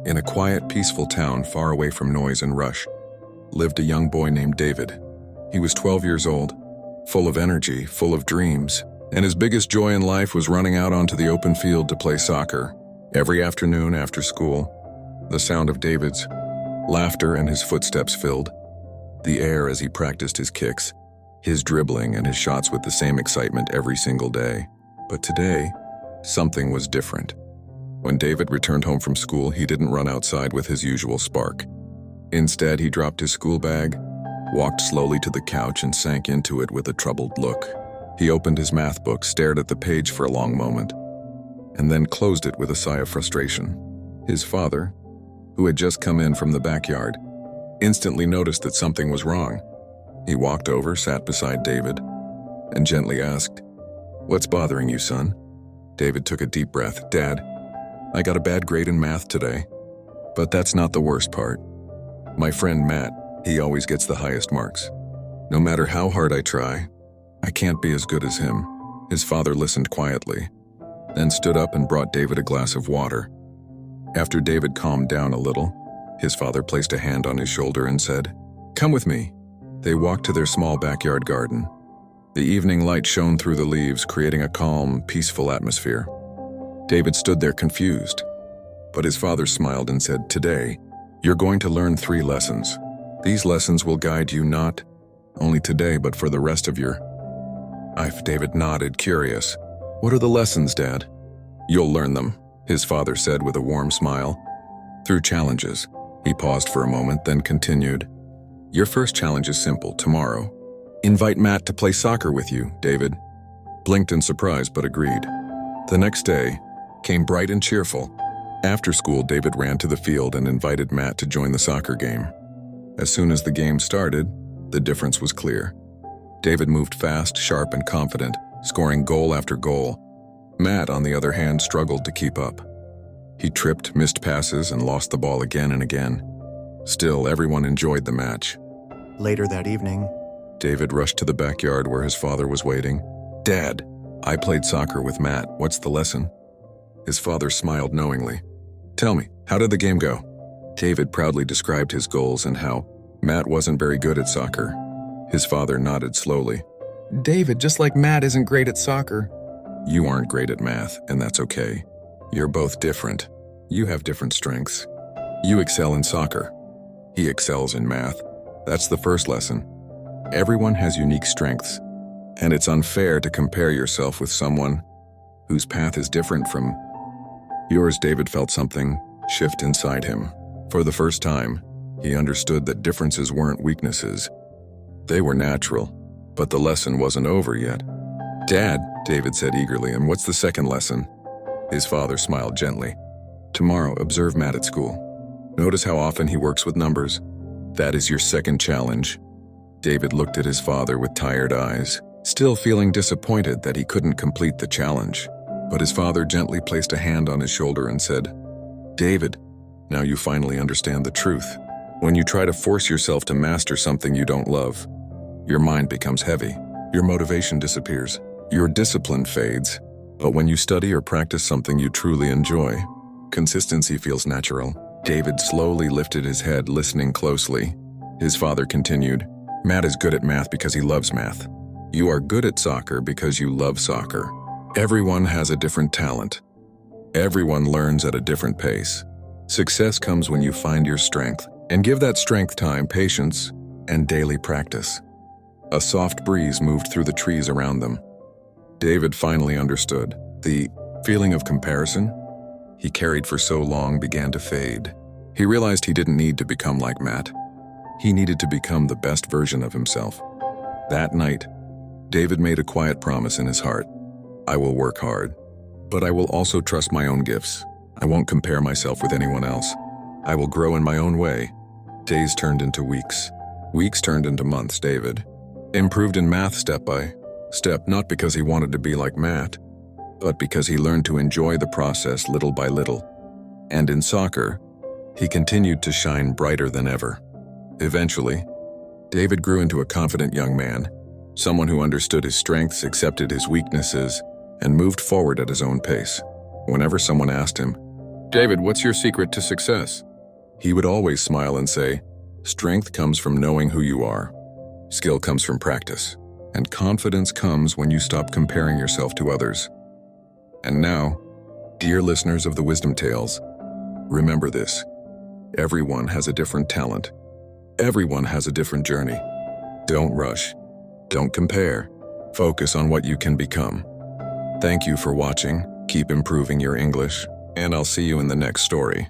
In a quiet, peaceful town far away from noise and rush, lived a young boy named David. He was 12 years old, full of energy, full of dreams, and his biggest joy in life was running out onto the open field to play soccer. Every afternoon after school, the sound of David's laughter and his footsteps filled the air as he practiced his kicks, his dribbling, and his shots with the same excitement every single day. But today, something was different. When David returned home from school, he didn't run outside with his usual spark. Instead, he dropped his school bag, walked slowly to the couch, and sank into it with a troubled look. He opened his math book, stared at the page for a long moment, and then closed it with a sigh of frustration. His father, who had just come in from the backyard, instantly noticed that something was wrong. He walked over, sat beside David, and gently asked, "What's bothering you, son?" David took a deep breath. "Dad, I got a bad grade in math today, but that's not the worst part. My friend Matt, he always gets the highest marks. No matter how hard I try, I can't be as good as him." His father listened quietly, then stood up and brought David a glass of water. After David calmed down a little, his father placed a hand on his shoulder and said, "Come with me." They walked to their small backyard garden. The evening light shone through the leaves, creating a calm, peaceful atmosphere. David stood there confused, but his father smiled and said, "Today, you're going to learn 3 lessons. These lessons will guide you not only today, but for the rest of your life." David nodded, curious. "What are the lessons, Dad?" "You'll learn them," his father said with a warm smile, "through challenges." He paused for a moment, then continued, "Your first challenge is simple. Tomorrow, invite Matt to play soccer with you." David blinked in surprise but agreed. The next day came bright and cheerful. After school, David ran to the field and invited Matt to join the soccer game. As soon as the game started, the difference was clear. David moved fast, sharp, and confident, scoring goal after goal. Matt, on the other hand, struggled to keep up. He tripped, missed passes, and lost the ball again and again. Still, everyone enjoyed the match. Later that evening, David rushed to the backyard where his father was waiting. "Dad, I played soccer with Matt. What's the lesson?" His father smiled knowingly. "Tell me, how did the game go?" David proudly described his goals and how Matt wasn't very good at soccer. His father nodded slowly. "David, just like Matt isn't great at soccer." "You aren't great at math, and that's okay. You're both different. You have different strengths. You excel in soccer. He excels in math. That's the first lesson. Everyone has unique strengths, and it's unfair to compare yourself with someone whose path is different from yours." David felt something shift inside him. For the first time, he understood that differences weren't weaknesses. They were natural, but the lesson wasn't over yet. "Dad," David said eagerly, "and what's the second lesson?" His father smiled gently. "Tomorrow, observe Matt at school. Notice how often he works with numbers. That is your second challenge." David looked at his father with tired eyes, still feeling disappointed that he couldn't complete the challenge. But his father gently placed a hand on his shoulder and said, "David, now you finally understand the truth. When you try to force yourself to master something you don't love, your mind becomes heavy, your motivation disappears, your discipline fades. But when you study or practice something you truly enjoy, consistency feels natural." David slowly lifted his head, listening closely. His father continued, "Matt is good at math because he loves math. You are good at soccer because you love soccer. Everyone has a different talent. Everyone learns at a different pace. Success comes when you find your strength and give that strength time, patience, and daily practice." A soft breeze moved through the trees around them. David finally understood. The feeling of comparison he carried for so long began to fade. He realized he didn't need to become like Matt. He needed to become the best version of himself. That night, David made a quiet promise in his heart. "I will work hard, but I will also trust my own gifts. I won't compare myself with anyone else. I will grow in my own way." Days turned into weeks. Weeks turned into months. David improved in math step by step, not because he wanted to be like Matt, but because he learned to enjoy the process little by little. And in soccer, he continued to shine brighter than ever. Eventually, David grew into a confident young man, someone who understood his strengths, accepted his weaknesses, and moved forward at his own pace. Whenever someone asked him, David, what's your secret to success? He would always smile and say, strength comes from knowing who you are. Skill comes from practice. And confidence comes when you stop comparing yourself to others. And now, dear listeners of the Wisdom Tales, remember this. Everyone has a different talent. Everyone has a different journey. Don't rush. Don't compare. Focus on what you can become. Thank you for watching. Keep improving your English, and I'll see you in the next story.